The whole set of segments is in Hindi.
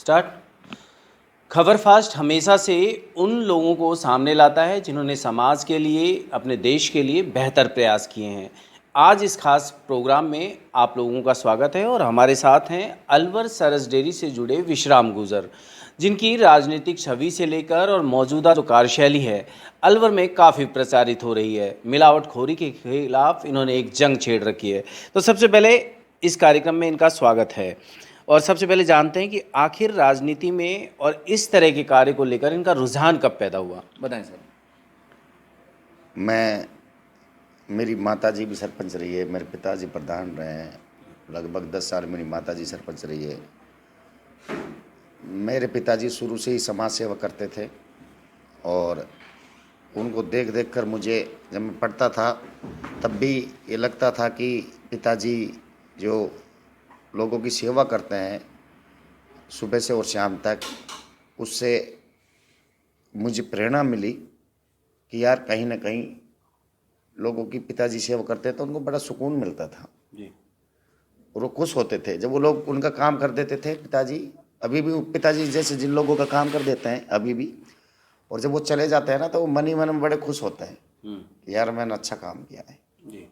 स्टार्ट। खबर फास्ट हमेशा से उन लोगों को सामने लाता है जिन्होंने समाज के लिए, अपने देश के लिए बेहतर प्रयास किए हैं। आज इस खास प्रोग्राम में आप लोगों का स्वागत है और हमारे साथ हैं अलवर सरस डेयरी से जुड़े विश्राम गुजर, जिनकी राजनीतिक छवि से लेकर और मौजूदा जो कार्यशैली है अलवर में काफ़ी प्रचारित हो रही है। मिलावटखोरी के खिलाफ इन्होंने एक जंग छेड़ रखी है। तो सबसे पहले इस कार्यक्रम में इनका स्वागत है और सबसे पहले जानते हैं कि आखिर राजनीति में और इस तरह के कार्य को लेकर इनका रुझान कब पैदा हुआ, बताएं सर। मैं मेरी माताजी भी सरपंच रही है, मेरे पिताजी प्रधान रहे हैं, लगभग 10 साल मेरी माताजी सरपंच रही है। मेरे पिताजी शुरू से ही समाज सेवा करते थे और उनको देख देख कर मुझे, जब मैं पढ़ता था तब भी ये लगता था कि पिताजी जो लोगों की सेवा करते हैं सुबह से और शाम तक, उससे मुझे प्रेरणा मिली कि यार कहीं ना कहीं लोगों की पिताजी सेवा करते तो उनको बड़ा सुकून मिलता था जी। और वो खुश होते थे जब वो लोग उनका काम कर देते थे। पिताजी अभी भी, पिताजी जैसे जिन लोगों का काम कर देते हैं अभी भी, और जब वो चले जाते हैं ना तो वो मन ही मन में बड़े खुश होते हैं कि यार मैंने अच्छा काम किया है। जी।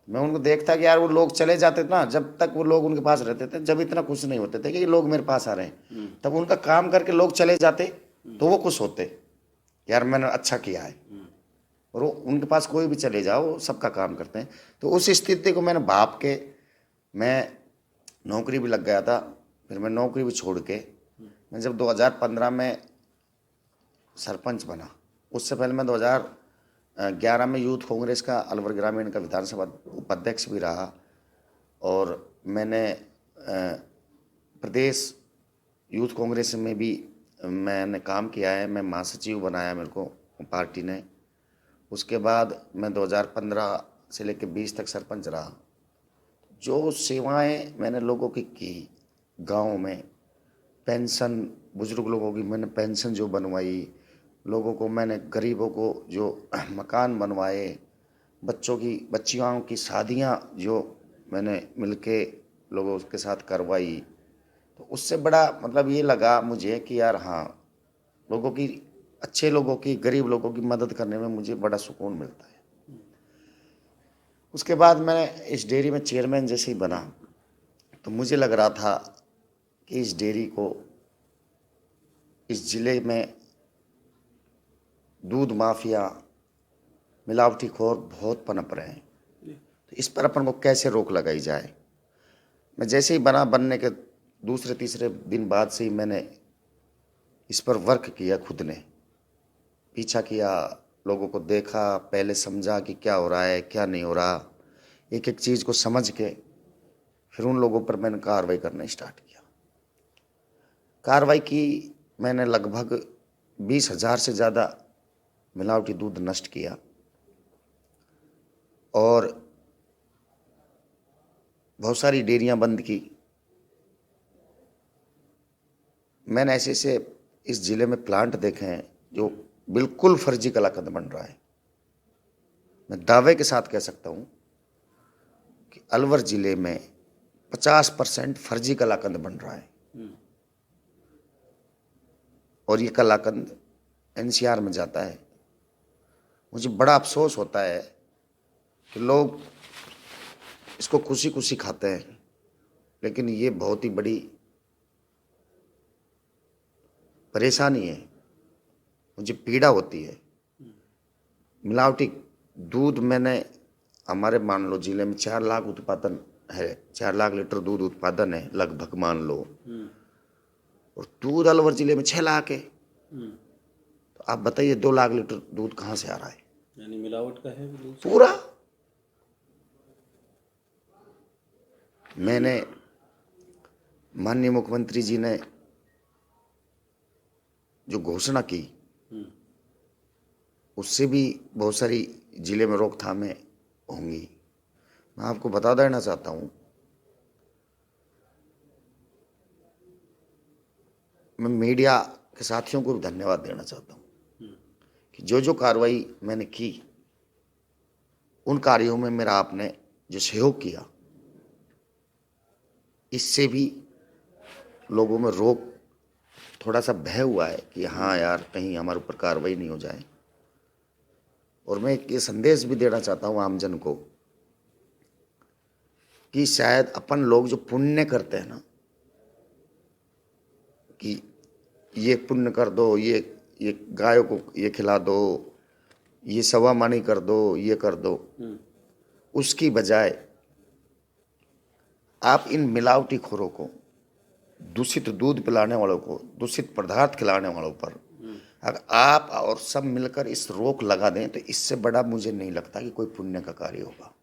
मैं उनको देखता कि यार वो लोग चले जाते थे ना, जब तक वो लोग उनके पास रहते थे, जब इतना खुश नहीं होते थे कि ये लोग मेरे पास आ रहे हैं, तब उनका काम करके लोग चले जाते तो वो खुश होते यार मैंने अच्छा किया है। और वो उनके पास कोई भी चले जाओ सबका काम करते हैं। तो उस स्थिति को मैंने भाप के, मैं नौकरी भी लग गया था, फिर मैं नौकरी भी छोड़ के मैं जब 2015 में सरपंच बना, उससे पहले मैं 2011 में यूथ कांग्रेस का अलवर ग्रामीण का विधानसभा उपाध्यक्ष भी रहा और मैंने प्रदेश यूथ कांग्रेस में भी मैंने काम किया है। मैं महासचिव बनाया मेरे को पार्टी ने। उसके बाद मैं 2015 से लेकर 20 तक सरपंच रहा। जो सेवाएं मैंने लोगों की गांव में, पेंशन, बुजुर्ग लोगों की मैंने पेंशन जो बनवाई, लोगों को मैंने, गरीबों को जो मकान बनवाए, बच्चियों की शादियां जो मैंने मिलके लोगों के साथ करवाई, तो उससे बड़ा मतलब ये लगा मुझे कि यार हाँ, लोगों की, अच्छे लोगों की, गरीब लोगों की मदद करने में मुझे बड़ा सुकून मिलता है। उसके बाद मैं इस डेयरी में चेयरमैन जैसे ही बना तो मुझे लग रहा था कि इस डेयरी को, इस ज़िले में दूध माफिया, मिलावटी खोर बहुत पनप रहे हैं, तो इस पर अपन को कैसे रोक लगाई जाए। मैं जैसे ही बनने के दूसरे तीसरे दिन बाद से ही मैंने इस पर वर्क किया, खुद ने पीछा किया, लोगों को देखा, पहले समझा कि क्या हो रहा है क्या नहीं हो रहा, एक एक चीज़ को समझ के फिर उन लोगों पर मैंने कार्रवाई करना स्टार्ट किया। कार्रवाई की मैंने, लगभग 20,000 से ज़्यादा मिलावटी दूध नष्ट किया और बहुत सारी डेयरियां बंद की। मैंने ऐसे ऐसे इस ज़िले में प्लांट देखे हैं जो बिल्कुल फर्जी कलाकंद बन रहा है। मैं दावे के साथ कह सकता हूं कि अलवर ज़िले में 50% फर्जी कलाकंद बन रहा है और ये कलाकंद एनसीआर में जाता है। मुझे बड़ा अफसोस होता है कि लोग इसको खुशी खुशी खाते हैं, लेकिन ये बहुत ही बड़ी परेशानी है, मुझे पीड़ा होती है। मिलावटी दूध, मैंने, हमारे मान लो जिले में 4 लाख उत्पादन है, 4 लाख लीटर दूध उत्पादन है लगभग, मान लो, और दूध अलवर जिले में 6 लाख है। तो आप बताइए 2 लाख लीटर दूध कहाँ से आ रहा है? यानी मिलावट का है पूरा। मैंने, माननीय मुख्यमंत्री जी ने जो घोषणा की उससे भी बहुत सारी जिले में रोकथामें होंगी। मैं आपको बता देना चाहता हूँ, मैं मीडिया के साथियों को भी धन्यवाद देना चाहता हूँ कि जो जो कार्रवाई मैंने की, उन कार्यों में मेरा आपने जो सहयोग किया, इससे भी लोगों में रोक थोड़ा सा भय हुआ है कि हाँ यार कहीं हमारे ऊपर कार्रवाई नहीं हो जाए। और मैं एक ये संदेश भी देना चाहता हूँ आमजन को कि शायद अपन लोग जो पुण्य करते हैं ना, कि ये पुण्य कर दो, ये गायों को ये खिला दो, ये सवा मानी कर दो, ये कर दो, उसकी बजाय आप इन मिलावटी खोरों को, दूषित दूध पिलाने वालों को, दूषित पदार्थ खिलाने वालों पर अगर आप और सब मिलकर इस रोक लगा दें तो इससे बड़ा मुझे नहीं लगता कि कोई पुण्य का कार्य होगा।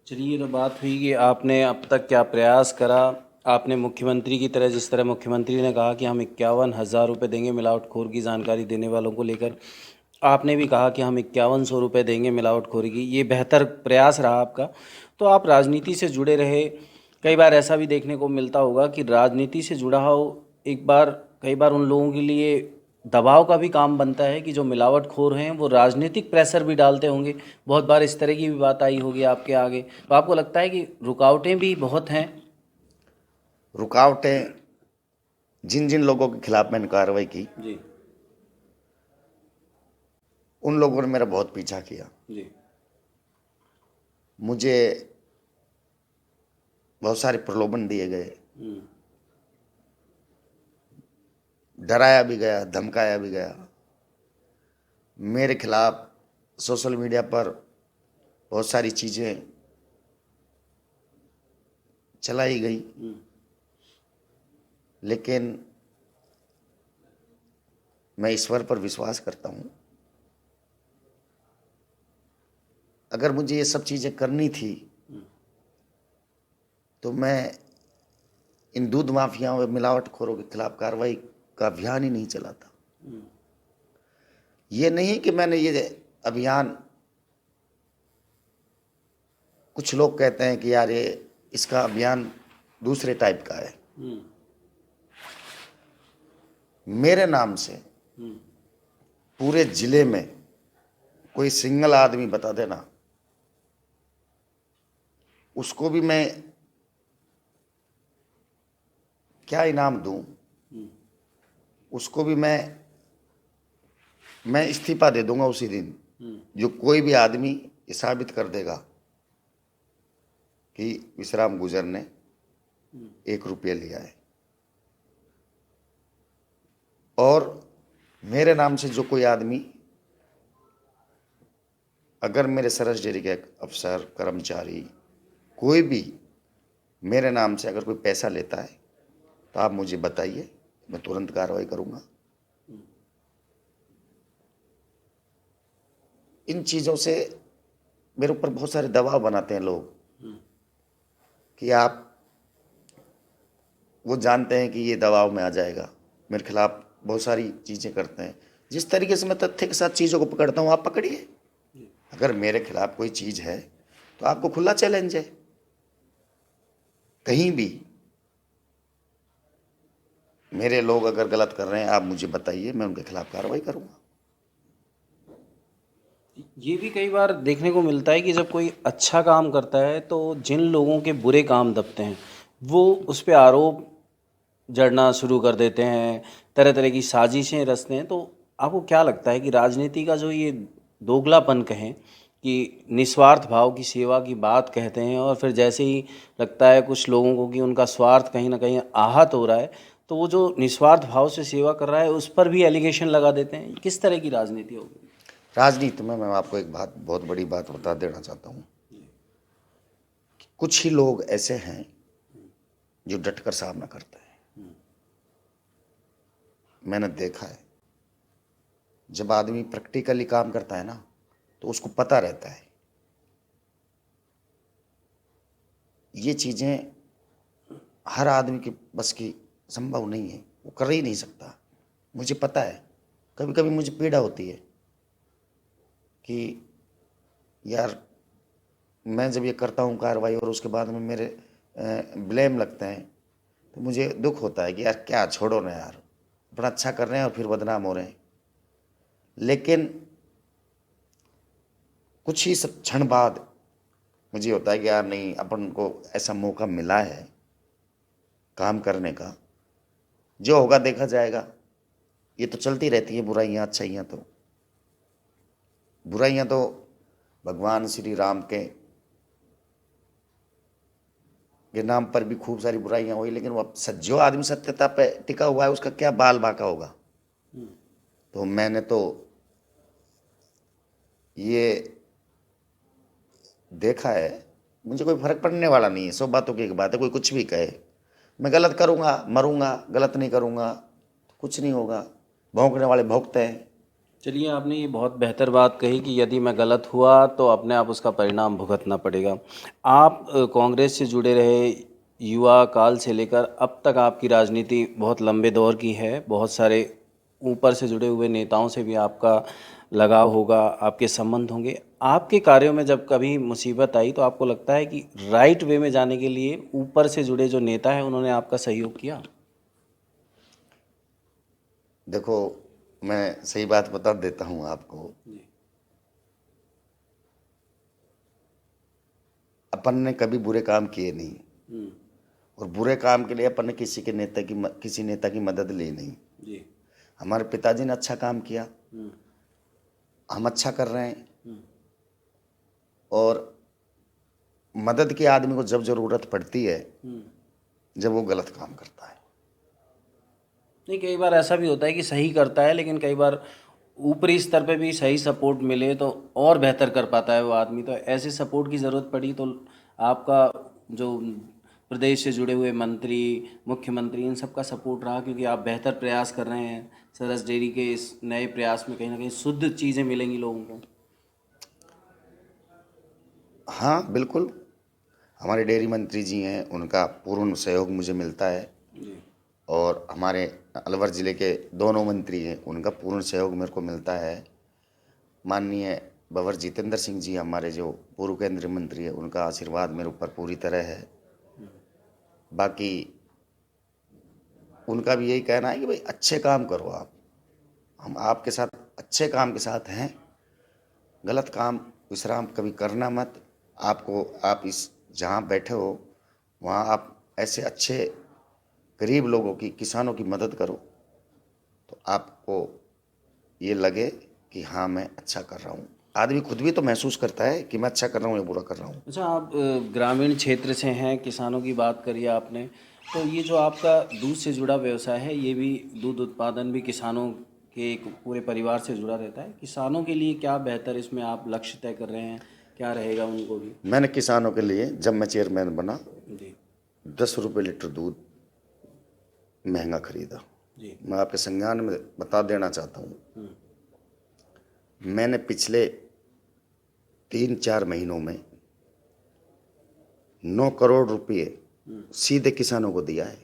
चलिए, ये तो बात हुई कि आपने अब तक क्या प्रयास करा। आपने मुख्यमंत्री की तरह, जिस तरह मुख्यमंत्री ने कहा कि हम 51,000 रुपये देंगे मिलावटखोर की जानकारी देने वालों को लेकर, आपने भी कहा कि हम 5100 रुपये देंगे मिलावटखोरी की। ये बेहतर प्रयास रहा आपका। तो आप राजनीति से जुड़े रहे, कई बार ऐसा भी देखने को मिलता होगा कि राजनीति से जुड़ा हो कई बार उन लोगों के लिए दबाव का भी काम बनता है कि जो मिलावटखोर हैं वो राजनीतिक प्रेशर भी डालते होंगे। बहुत बार इस तरह की भी बात आई होगी आपके आगे। तो आपको लगता है कि रुकावटें भी बहुत हैं? रुकावटें, जिन जिन लोगों के खिलाफ मैंने कार्रवाई की जी उन लोगों ने मेरा बहुत पीछा किया। जी मुझे बहुत सारे प्रलोभन दिए गए, डराया भी गया, धमकाया भी गया। मेरे खिलाफ सोशल मीडिया पर बहुत सारी चीज़ें चलाई गई, लेकिन मैं ईश्वर पर विश्वास करता हूँ। अगर मुझे ये सब चीज़ें करनी थी तो मैं इन दूध माफियाओं और मिलावटखोरों के खिलाफ कार्रवाई का अभियान ही नहीं चलाता। ये नहीं कि मैंने ये अभियान, कुछ लोग कहते हैं कि यार ये इसका अभियान दूसरे टाइप का है। मेरे नाम से पूरे जिले में कोई सिंगल आदमी बता देना, उसको भी मैं क्या इनाम दूं, उसको भी मैं इस्तीफा दे दूंगा उसी दिन। जो कोई भी आदमी ये साबित कर देगा कि विश्राम गुजर ने 1 रुपया लिया है, और मेरे नाम से जो कोई आदमी, अगर मेरे सरस डेयरी के अफसर, कर्मचारी, कोई भी मेरे नाम से अगर कोई पैसा लेता है तो आप मुझे बताइए, मैं तुरंत कार्रवाई करूंगा। इन चीज़ों से मेरे ऊपर बहुत सारे दबाव बनाते हैं लोग कि आप, वो जानते हैं कि ये दबाव में आ जाएगा, मेरे खिलाफ बहुत सारी चीज़ें करते हैं। जिस तरीके से मैं तथ्य के साथ चीज़ों को पकड़ता हूँ, आप पकड़िए। अगर मेरे खिलाफ कोई चीज़ है तो आपको खुला चैलेंज है, कहीं भी मेरे लोग अगर गलत कर रहे हैं आप मुझे बताइए, मैं उनके खिलाफ कार्रवाई करूंगा। ये भी कई बार देखने को मिलता है कि जब कोई अच्छा काम करता है तो जिन लोगों के बुरे काम दबते हैं वो उस पर आरोप जड़ना शुरू कर देते हैं, तरह तरह की साजिशें रचते हैं। तो आपको क्या लगता है कि राजनीति का जो ये दोगलापन कहें कि निस्वार्थ भाव की सेवा की बात कहते हैं, और फिर जैसे ही लगता है कुछ लोगों को कि उनका स्वार्थ कहीं ना कहीं आहत हो रहा है तो वो जो निस्वार्थ भाव से सेवा कर रहा है उस पर भी एलिगेशन लगा देते हैं? किस तरह की राजनीति होगी? राजनीति में मैं आपको एक बात, बहुत बड़ी बात बता देना चाहता हूँ। कुछ ही लोग ऐसे हैं जो डटकर सामना करते हैं। मैंने देखा है, जब आदमी प्रैक्टिकली काम करता है ना तो उसको पता रहता है ये चीज़ें हर आदमी की बस की संभव नहीं है, वो कर ही नहीं सकता। मुझे पता है, कभी कभी मुझे पीड़ा होती है कि यार मैं जब ये करता हूँ कार्रवाई और उसके बाद में मेरे ब्लेम लगते हैं तो मुझे दुख होता है कि यार क्या, छोड़ो ना यार, अपना अच्छा कर रहे हैं और फिर बदनाम हो रहे हैं। लेकिन कुछ ही क्षण बाद मुझे होता है कि यार नहीं, अपन को ऐसा मौका मिला है काम करने का, जो होगा देखा जाएगा। ये तो चलती रहती है, बुराइयाँ अच्छाइयाँ तो। बुराइयाँ तो भगवान श्री राम के नाम पर भी खूब सारी बुराइयाँ हुई, लेकिन वो जो आदमी सत्यता पे टिका हुआ है उसका क्या बाल बाका होगा। तो मैंने तो ये देखा है, मुझे कोई फर्क पड़ने वाला नहीं है। 100 बातों की एक बात है, कोई कुछ भी कहे, मैं गलत करूँगा मरूंगा, गलत नहीं करूँगा तो कुछ नहीं होगा। भौंकने वाले भौंकते हैं। चलिए, आपने ये बहुत बेहतर बात कही कि यदि मैं गलत हुआ तो अपने आप उसका परिणाम भुगतना पड़ेगा। आप कांग्रेस से जुड़े रहे, युवा काल से लेकर अब तक आपकी राजनीति बहुत लंबे दौर की है, बहुत सारे ऊपर से जुड़े हुए नेताओं से भी आपका लगाव होगा, आपके संबंध होंगे। आपके कार्यों में जब कभी मुसीबत आई तो आपको लगता है कि राइट वे में जाने के लिए ऊपर से जुड़े जो नेता हैं उन्होंने आपका सहयोग किया? देखो, मैं सही बात बता देता हूँ आपको। अपन ने कभी बुरे काम किए नहीं, और बुरे काम के लिए अपन ने किसी नेता की मदद ली नहीं जी। हमारे पिताजी ने अच्छा काम किया, हम अच्छा कर रहे हैं। और मदद की आदमी को जब जरूरत पड़ती है, जब वो गलत काम करता है। नहीं, कई बार ऐसा भी होता है कि सही करता है, लेकिन कई बार ऊपरी स्तर पे भी सही सपोर्ट मिले तो और बेहतर कर पाता है वो आदमी। तो ऐसे सपोर्ट की ज़रूरत पड़ी तो आपका जो प्रदेश से जुड़े हुए मंत्री, मुख्यमंत्री, इन सब का सपोर्ट रहा, क्योंकि आप बेहतर प्रयास कर रहे हैं। सरस डेयरी के इस नए प्रयास में कहीं ना कहीं शुद्ध चीज़ें मिलेंगी लोगों को। हाँ बिल्कुल, हमारे डेयरी मंत्री जी हैं, उनका पूर्ण सहयोग मुझे मिलता है। और हमारे अलवर ज़िले के दोनों मंत्री हैं, उनका पूर्ण सहयोग मेरे को मिलता है। माननीय बवर जितेंद्र सिंह जी, हमारे जो पूर्व केंद्रीय मंत्री है, उनका आशीर्वाद मेरे ऊपर पूरी तरह है। बाकी उनका भी यही कहना है कि भाई अच्छे काम करो आप, हम आपके साथ अच्छे काम के साथ हैं, गलत काम विश्राम कभी करना मत। आप इस जहाँ बैठे हो वहाँ आप ऐसे अच्छे गरीब लोगों की, किसानों की मदद करो, तो आपको ये लगे कि हाँ मैं अच्छा कर रहा हूँ। आदमी खुद भी तो महसूस करता है कि मैं अच्छा कर रहा हूँ या बुरा कर रहा हूँ। अच्छा, आप ग्रामीण क्षेत्र से हैं, किसानों की बात करिए आपने, तो ये जो आपका दूध से जुड़ा व्यवसाय है, ये भी दूध उत्पादन भी किसानों के एक पूरे परिवार से जुड़ा रहता है। किसानों के लिए क्या बेहतर इसमें आप लक्ष्य तय कर रहे हैं, क्या रहेगा उनको भी? मैंने किसानों के लिए, जब मैं चेयरमैन बना, जी 10 रुपये लीटर दूध महंगा खरीदा। जी। मैं आपके संज्ञान में बता देना चाहता हूँ, मैंने पिछले 3-4 महीनों में 9 करोड़ रुपये सीधे किसानों को दिया है।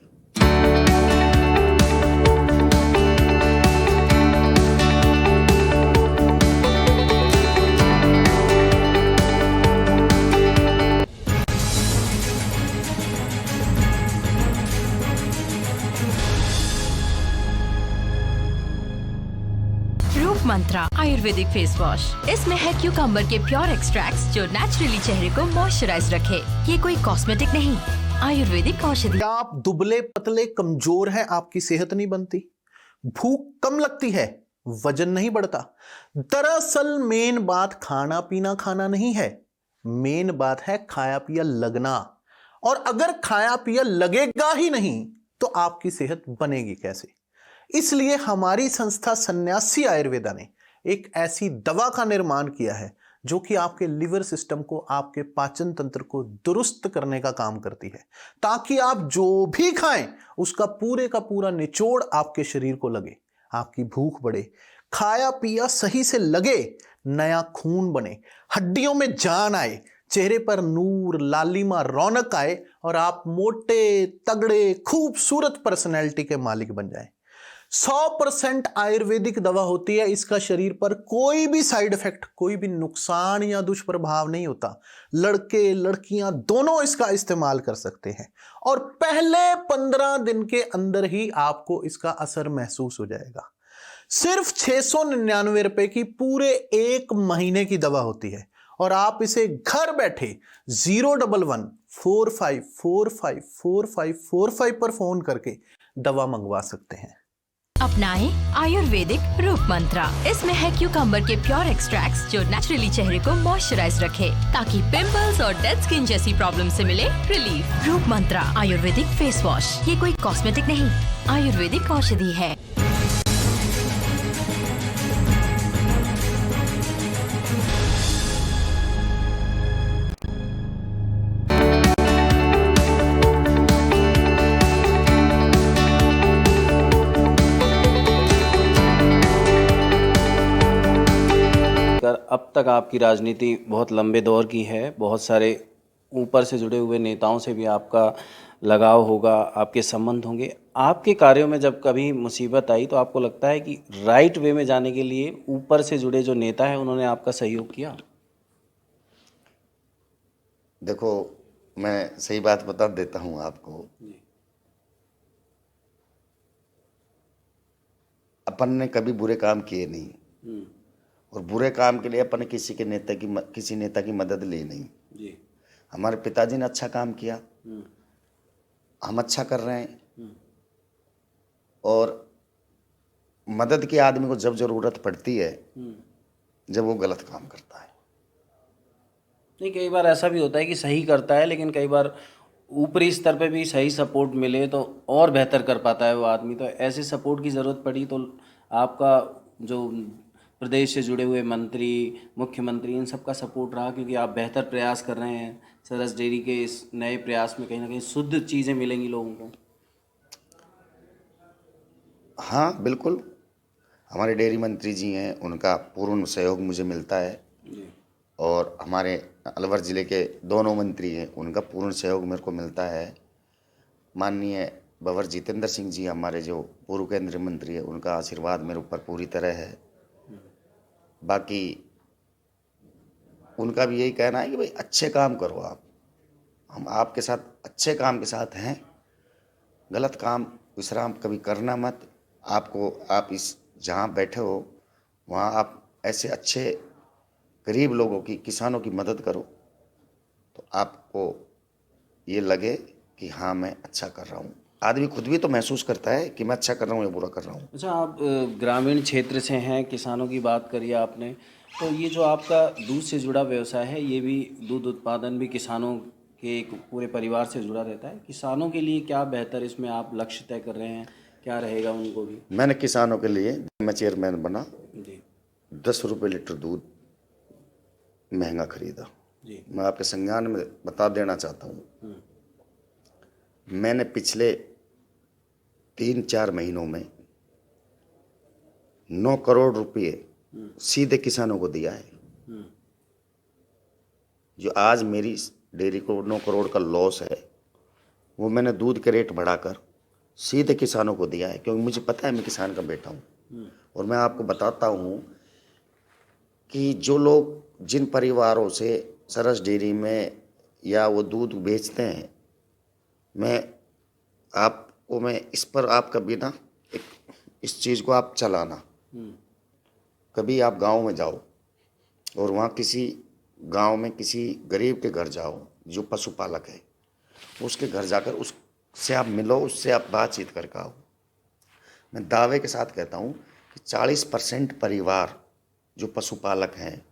रूप मंत्रा आयुर्वेदिक फेस वॉश, इसमें है क्यूकम्बर के प्योर एक्सट्रैक्ट्स जो नेचुरली चेहरे को मॉइस्चराइज रखे। ये कोई कॉस्मेटिक नहीं, आयुर्वेदिक औषधि। क्या आप दुबले पतले कमजोर हैं, आपकी सेहत नहीं बनती, भूख कम लगती है, वजन नहीं बढ़ता? दरअसल मेन बात खाना पीना खाना नहीं है, मेन बात है खाया पिया लगना। और अगर खाया पिया लगेगा ही नहीं तो आपकी सेहत बनेगी कैसे? इसलिए हमारी संस्था सन्यासी आयुर्वेदा ने एक ऐसी दवा का निर्माण किया है जो कि आपके लिवर सिस्टम को, आपके पाचन तंत्र को दुरुस्त करने का काम करती है, ताकि आप जो भी खाएं उसका पूरे का पूरा निचोड़ आपके शरीर को लगे, आपकी भूख बढ़े, खाया पिया सही से लगे, नया खून बने, हड्डियों में जान आए, चेहरे पर नूर, लालिमा, रौनक आए और आप मोटे, तगड़े, खूबसूरत पर्सनैलिटी के मालिक बन जाएं। 100% आयुर्वेदिक दवा होती है, इसका शरीर पर कोई भी साइड इफेक्ट, कोई भी नुकसान या दुष्प्रभाव नहीं होता। लड़के लड़कियां दोनों इसका इस्तेमाल कर सकते हैं और पहले 15 दिन के अंदर ही आपको इसका असर महसूस हो जाएगा। सिर्फ 699 रुपए की पूरे 1 महीने की दवा होती है और आप इसे घर बैठे 011-45454545 पर फोन करके दवा मंगवा सकते हैं। अपनाएं आयुर्वेदिक रूप मंत्रा। इसमें है क्यूकम्बर के प्योर एक्सट्रैक्ट्स जो नेचुरली चेहरे को मॉइस्चराइज रखे ताकि पिंपल्स और डेड स्किन जैसी प्रॉब्लम से मिले रिलीफ। रूप मंत्रा आयुर्वेदिक फेस वॉश, ये कोई कॉस्मेटिक नहीं, आयुर्वेदिक औषधि है। अब तक आपकी राजनीति बहुत लंबे दौर की है, बहुत सारे ऊपर से जुड़े हुए नेताओं से भी आपका लगाव होगा, आपके संबंध होंगे। आपके कार्यों में जब कभी मुसीबत आई तो आपको लगता है कि राइट वे में जाने के लिए ऊपर से जुड़े जो नेता हैं उन्होंने आपका सहयोग किया? देखो, मैं सही बात बता देता हूँ आपको। अपन ने कभी बुरे काम किए नहीं और बुरे काम के लिए अपन ने किसी नेता की मदद ली नहीं जी। हमारे पिताजी ने अच्छा काम किया, हम अच्छा कर रहे हैं। और मदद की आदमी को जब जरूरत पड़ती है जब वो गलत काम करता है। नहीं, कई बार ऐसा भी होता है कि सही करता है लेकिन कई बार ऊपरी स्तर पे भी सही सपोर्ट मिले तो और बेहतर कर पाता है वो आदमी। तो ऐसे सपोर्ट की ज़रूरत पड़ी तो आपका जो प्रदेश से जुड़े हुए मंत्री, मुख्यमंत्री, इन सब का सपोर्ट रहा क्योंकि आप बेहतर प्रयास कर रहे हैं। सरस डेयरी के इस नए प्रयास में कहीं ना कहीं शुद्ध चीज़ें मिलेंगी लोगों को। हाँ बिल्कुल, हमारे डेयरी मंत्री जी हैं, उनका पूर्ण सहयोग मुझे मिलता है जी। और हमारे अलवर ज़िले के दोनों मंत्री हैं, उनका पूर्ण सहयोग मेरे को मिलता है। माननीय बवर जितेंद्र सिंह जी, हमारे जो पूर्व केंद्रीय मंत्री हैं, उनका आशीर्वाद मेरे ऊपर पूरी तरह है। बाकी उनका भी यही कहना है कि भाई अच्छे काम करो आप, हम आपके साथ अच्छे काम के साथ हैं, गलत काम विश्राम कभी करना मत। आप इस जहाँ बैठे हो वहाँ आप ऐसे अच्छे गरीब लोगों की, किसानों की मदद करो तो आपको ये लगे कि हाँ मैं अच्छा कर रहा हूँ। आदमी खुद भी तो महसूस करता है कि मैं अच्छा कर रहा हूँ या बुरा कर रहा हूँ। अच्छा, आप ग्रामीण क्षेत्र से हैं, किसानों की बात करिए आपने, तो ये जो आपका दूध से जुड़ा व्यवसाय है, ये भी दूध उत्पादन भी किसानों के एक पूरे परिवार से जुड़ा रहता है। किसानों के लिए क्या बेहतर इसमें आप लक्ष्य तय कर रहे हैं, क्या रहेगा उनको भी? मैंने किसानों के लिए, मैं चेयरमैन बना, जी 10 रुपये लीटर दूध महंगा खरीदा। जी। मैं आपके संज्ञान में बता देना चाहता हूँ, मैंने पिछले 3-4 महीनों में 9 करोड़ रुपये सीधे किसानों को दिया है। जो आज मेरी डेयरी को 9 करोड़ का लॉस है, वो मैंने दूध के रेट बढ़ाकर सीधे किसानों को दिया है, क्योंकि मुझे पता है मैं किसान का बेटा हूँ। और मैं आपको बताता हूँ कि जो लोग, जिन परिवारों से सरस डेयरी में या वो दूध बेचते हैं, मैं इस पर आप कभी ना इस चीज़ को आप चलाना, कभी आप गांव में जाओ और वहाँ किसी गांव में किसी गरीब के घर जाओ जो पशुपालक है, उसके घर जाकर उससे आप मिलो, उससे आप बातचीत करके आओ। मैं दावे के साथ कहता हूँ कि 40% परिवार जो पशुपालक हैं,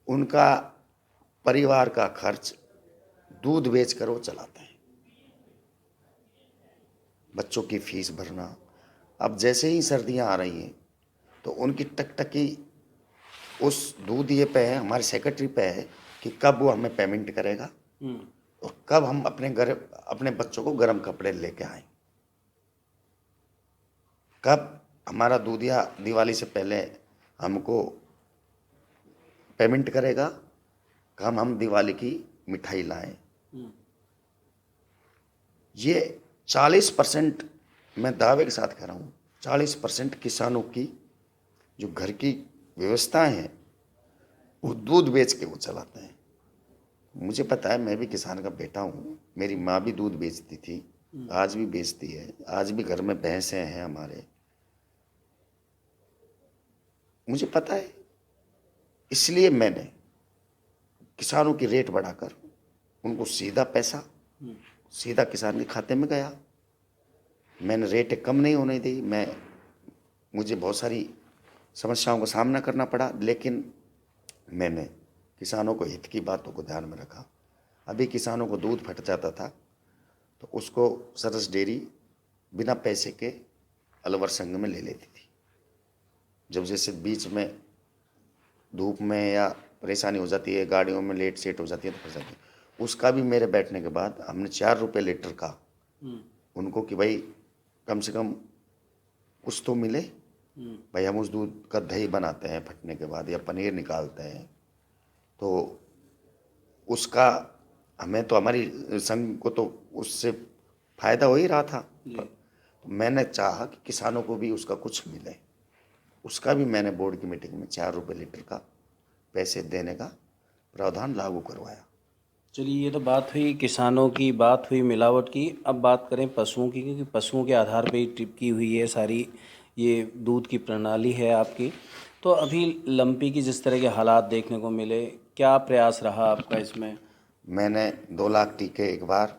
उनका परिवार का खर्च दूध बेचकर वो चलाते हैं। बच्चों की फीस भरना, अब जैसे ही सर्दियाँ आ रही हैं तो उनकी टकटकी उस दूधिये पे है, हमारे सेक्रेटरी पे है कि कब वो हमें पेमेंट करेगा और कब हम अपने बच्चों को गर्म कपड़े लेके आएं, कब हमारा दूधिया दिवाली से पहले हमको पेमेंट करेगा, कब हम दिवाली की मिठाई लाएं। ये 40%, मैं दावे के साथ कह रहा हूँ, 40% किसानों की जो घर की व्यवस्थाएं हैं वो दूध बेच के वो चलाते हैं। मुझे पता है, मैं भी किसान का बेटा हूँ, मेरी माँ भी दूध बेचती थी, आज भी बेचती है, आज भी घर में भैंसें हैं हमारे, मुझे पता है। इसलिए मैंने किसानों की रेट बढ़ाकर उनको सीधा पैसा सीधा किसान के खाते में गया। मैंने रेट कम नहीं होने दी, मैं मुझे बहुत सारी समस्याओं का सामना करना पड़ा, लेकिन मैंने किसानों को हित की बातों को ध्यान में रखा। अभी किसानों को दूध फट जाता था तो उसको सरस डेयरी बिना पैसे के अलवर संघ में ले लेती थी। जब जैसे बीच में धूप में या परेशानी हो जाती है, गाड़ियों में लेट सेट हो जाती है तो फंस जाती है, उसका भी मेरे बैठने के बाद हमने 4 रुपये लीटर का उनको कि भाई कम से कम कुछ तो मिले भाई। हम उस दूध का दही बनाते हैं फटने के बाद या पनीर निकालते हैं, तो उसका हमें तो हमारी संघ को तो उससे फ़ायदा हो ही रहा था। तो मैंने चाहा कि किसानों को भी उसका कुछ मिले। उसका भी मैंने बोर्ड की मीटिंग में 4 रुपये लीटर का पैसे देने का प्रावधान लागू करवाया। चलिए, ये तो बात हुई किसानों की, बात हुई मिलावट की। अब बात करें पशुओं की, क्योंकि पशुओं के आधार पे ही टिकी हुई है सारी ये दूध की प्रणाली है आपकी। तो अभी लंपी की जिस तरह के हालात देखने को मिले, क्या प्रयास रहा आपका इसमें? मैंने 2 लाख टीके एक बार,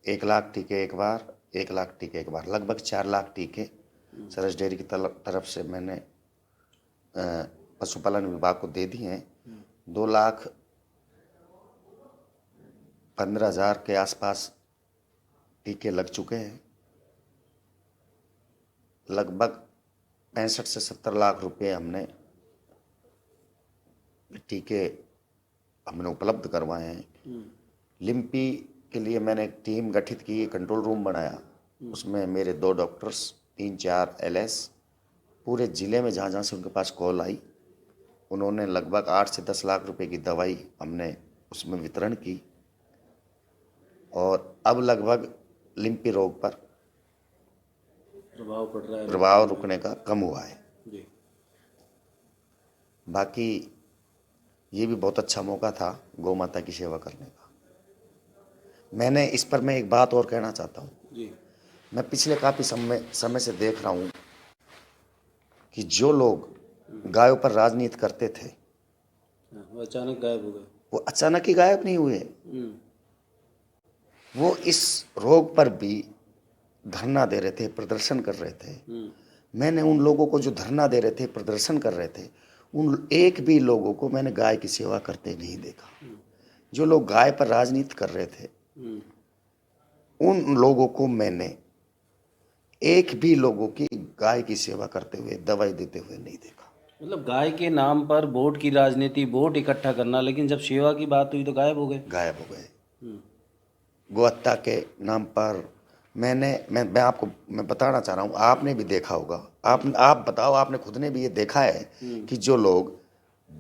1 लाख टीके एक बार, 1 लाख टीके एक बार, लगभग 4 लाख टीके सरस डेयरी की तरफ से मैंने पशुपालन विभाग को दे दिए हैं। 2,15,000 के आसपास टीके लग चुके हैं। लगभग 65 से 70 लाख रुपए हमने टीके उपलब्ध करवाए हैं। लिम्पी के लिए मैंने एक टीम गठित की, कंट्रोल रूम बनाया, उसमें मेरे 2 डॉक्टर्स, 3-4 LS, पूरे ज़िले में जहाँ जहाँ से उनके पास कॉल आई उन्होंने लगभग 8 से 10 लाख रुपए की दवाई हमने उसमें वितरण की। और अब लगभग लिम्पी रोग पर प्रभाव पड़ रहा है, प्रभाव रुकने का कम हुआ है जी। बाकी ये भी बहुत अच्छा मौका था गौ माता की सेवा करने का। मैंने इस पर मैं एक बात और कहना चाहता हूँ जी। मैं पिछले काफ़ी समय से देख रहा हूँ कि जो लोग गायों पर राजनीति करते थे वो अचानक गायब हो गए। वो अचानक ही गायब नहीं हुए। वो इस रोग पर भी धरना दे रहे थे, प्रदर्शन कर रहे थे। मैंने उन लोगों को जो धरना दे रहे थे, प्रदर्शन कर रहे थे, उन एक भी लोगों को मैंने गाय की सेवा करते नहीं देखा। जो लोग गाय पर राजनीति कर रहे थे उन लोगों को मैंने एक भी लोगों की गाय की सेवा करते हुए, दवाई देते हुए नहीं देखा। मतलब गाय के नाम पर वोट की राजनीति, वोट इकट्ठा करना, लेकिन जब सेवा की बात हुई तो गायब हो गए। गायब हो गए। गोहत्या के नाम पर मैं आपको बताना चाह रहा हूँ, आपने भी देखा होगा, आप बताओ, आपने खुद ने भी ये देखा है कि जो लोग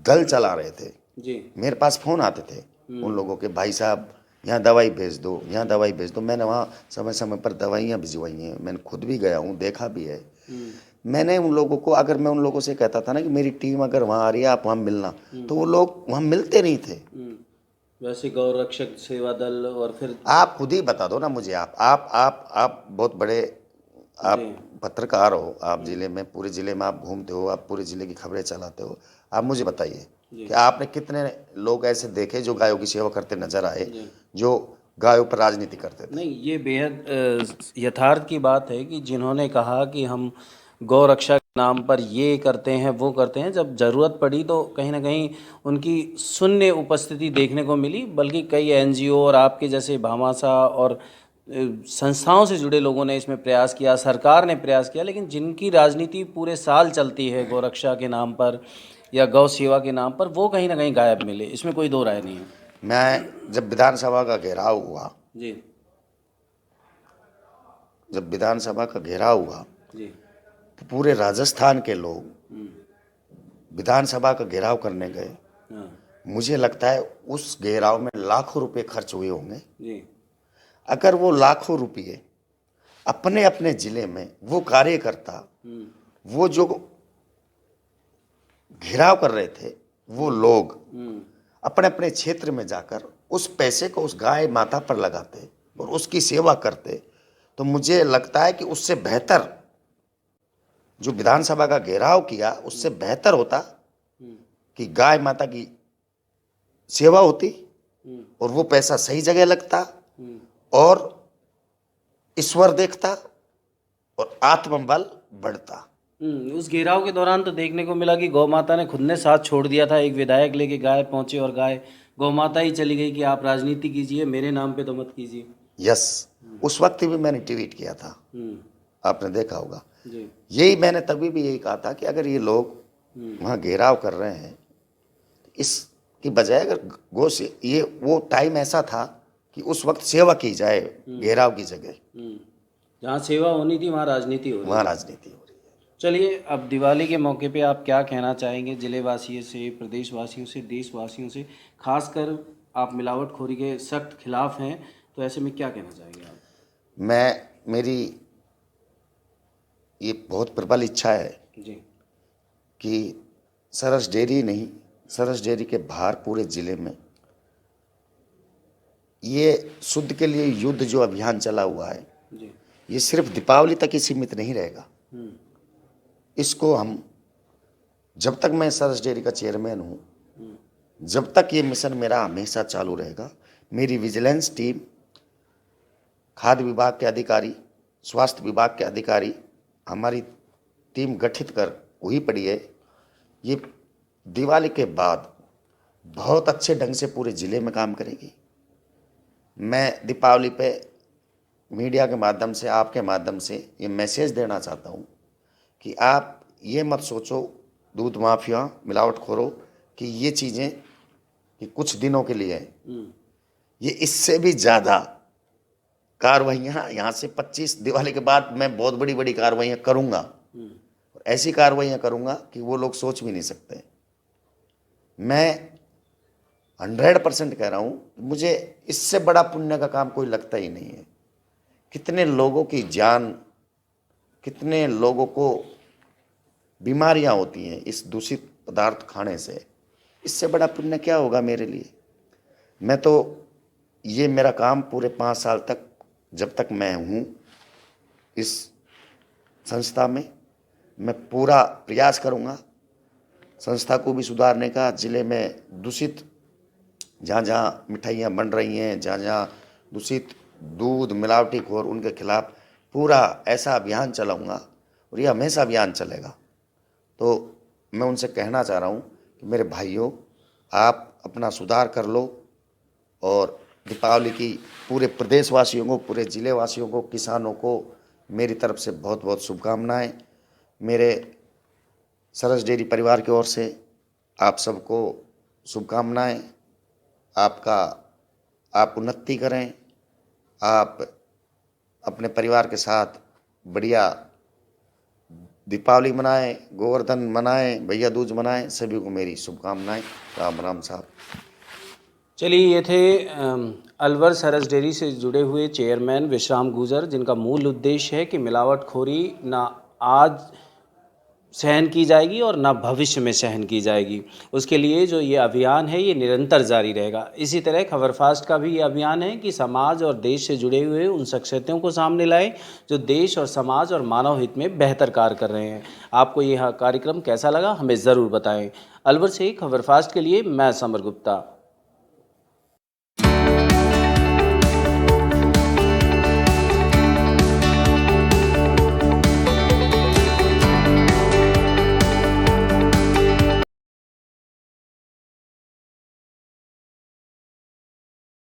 दल चला रहे थे जी, मेरे पास फ़ोन आते थे उन लोगों के, भाई साहब यहाँ दवाई भेज दो, यहाँ दवाई भेज दो। मैंने वहाँ समय समय पर दवाइयाँ भिजवाई हैं, मैंने खुद भी गया हूँ, देखा भी है। मैंने उन लोगों को, अगर मैं उन लोगों से कहता था ना कि मेरी टीम अगर वहाँ आ रही है आप वहाँ मिलना, तो वो लोग वहाँ मिलते नहीं थे। वैसे गौरक्षक सेवा दल, और फिर आप खुद ही बता दो ना मुझे, आप बहुत बड़े आप पत्रकार हो, आप जिले में, पूरे जिले में आप घूमते हो, आप पूरे जिले की खबरें चलाते हो। आप मुझे बताइए कि आपने कितने लोग ऐसे देखे जो गायों की सेवा करते नजर आए, जो गायों पर राजनीति करते थे? नहीं, ये बेहद यथार्थ की बात है कि जिन्होंने कहा कि हम गौ रक्षा के नाम पर ये करते हैं, वो करते हैं, जब ज़रूरत पड़ी तो कहीं ना कहीं उनकी शून्य उपस्थिति देखने को मिली। बल्कि कई NGO और आपके जैसे भामाशाह और संस्थाओं से जुड़े लोगों ने इसमें प्रयास किया, सरकार ने प्रयास किया, लेकिन जिनकी राजनीति पूरे साल चलती है गौ रक्षा के नाम पर या गौ सेवा के नाम पर, वो कहीं ना कहीं गायब मिले, इसमें कोई दो राय नहीं है। मैं जब विधानसभा का घेराव हुआ जी जब विधानसभा का घेराव हुआ जी, तो पूरे राजस्थान के लोग विधानसभा का घेराव करने गए। मुझे लगता है उस घेराव में लाखों रुपए खर्च हुए होंगे। जी, अगर वो लाखों रुपये अपने अपने जिले में वो कार्यकर्ता, वो जो घेराव कर रहे थे, वो लोग अपने अपने क्षेत्र में जाकर उस पैसे को उस गाय माता पर लगाते और उसकी सेवा करते, तो मुझे लगता है कि उससे बेहतर जो विधानसभा का घेराव किया, उससे बेहतर होता कि गाय माता की सेवा होती और वो पैसा सही जगह लगता और ईश्वर देखता और आत्मबल बढ़ता। उस घेराव के दौरान तो देखने को मिला कि गौ माता ने खुद ने साथ छोड़ दिया था। एक विधायक लेके गाय पहुंचे और गाय गौ माता ही चली गई कि आप राजनीति कीजिए, मेरे नाम पे तो मत कीजिए। यस, उस वक्त भी मैंने ट्वीट किया था, आपने देखा होगा। यही मैंने तभी भी यही कहा था कि अगर ये लोग वहाँ घेराव कर रहे हैं, इसकी बजाय अगर गौ से ये वो टाइम ऐसा था कि उस वक्त सेवा की जाए घेराव की जगह। जहाँ सेवा होनी थी वहाँ राजनीति हो रही है। वहाँ राजनीति हो रही है। चलिए, अब दिवाली के मौके पे आप क्या कहना चाहेंगे जिले वासियों से, प्रदेशवासियों से, देशवासियों से? खासकर आप मिलावटखोरी के सख्त खिलाफ हैं, तो ऐसे में क्या कहना चाहेंगे आप? मेरी ये बहुत प्रबल इच्छा है जी कि सरस डेयरी नहीं, सरस डेयरी के बाहर पूरे ज़िले में ये शुद्ध के लिए युद्ध जो अभियान चला हुआ है, जी ये सिर्फ दीपावली तक ही सीमित नहीं रहेगा। इसको हम, जब तक मैं सरस डेयरी का चेयरमैन हूँ, जब तक ये मिशन मेरा हमेशा चालू रहेगा। मेरी विजिलेंस टीम, खाद्य विभाग के अधिकारी, स्वास्थ्य विभाग के अधिकारी, हमारी टीम गठित कर हुई पड़ी है। ये दिवाली के बाद बहुत अच्छे ढंग से पूरे ज़िले में काम करेगी। मैं दीपावली पे मीडिया के माध्यम से, आपके माध्यम से ये मैसेज देना चाहता हूँ कि आप ये मत सोचो दूध माफिया, मिलावटखोरों, कि ये चीज़ें कि कुछ दिनों के लिए हैं। ये इससे भी ज़्यादा कार्रवाइयाँ यहाँ से 25 दिवाली के बाद मैं बहुत बड़ी बड़ी कार्रवाइयाँ करूँगा, और ऐसी कार्रवाइयाँ करूँगा कि वो लोग सोच भी नहीं सकते। मैं 100% कह रहा हूँ, मुझे इससे बड़ा पुण्य का काम कोई लगता ही नहीं है। कितने लोगों की जान, कितने लोगों को बीमारियाँ होती हैं इस दूषित पदार्थ खाने से, इससे बड़ा पुण्य क्या होगा मेरे लिए? मैं तो ये मेरा काम पूरे 5 साल तक, जब तक मैं हूँ इस संस्था में, मैं पूरा प्रयास करूँगा संस्था को भी सुधारने का। ज़िले में दूषित जहाँ जहाँ मिठाइयाँ बन रही हैं, जहाँ जहाँ दूषित दूध, मिलावटी खोर, उनके खिलाफ पूरा ऐसा अभियान चलाऊँगा, और ये हमेशा अभियान चलेगा। तो मैं उनसे कहना चाह रहा हूँ कि मेरे भाइयों, आप अपना सुधार कर लो, और दीपावली की पूरे प्रदेशवासियों को, पूरे ज़िले वासियों को, किसानों को मेरी तरफ से बहुत बहुत शुभकामनाएं। मेरे सरस डेयरी परिवार की ओर से आप सबको शुभकामनाएं। आप उन्नति करें, आप अपने परिवार के साथ बढ़िया दीपावली मनाएं, गोवर्धन मनाएं, भैया दूज मनाएं। सभी को मेरी शुभकामनाएं। राम राम साहब। चलिए, ये थे अलवर सरस डेयरी से जुड़े हुए चेयरमैन विश्राम गुजर, जिनका मूल उद्देश्य है कि मिलावटखोरी ना आज सहन की जाएगी और ना भविष्य में सहन की जाएगी। उसके लिए जो ये अभियान है, ये निरंतर जारी रहेगा। इसी तरह खबरफास्ट का भी ये अभियान है कि समाज और देश से जुड़े हुए उन शख्सियतों को सामने लाएं जो देश और समाज और मानव हित में बेहतर कार्य कर रहे हैं। आपको यह कार्यक्रम कैसा लगा, हमें ज़रूर बताएं। अलवर से खबरफास्ट के लिए मैं समर गुप्ता।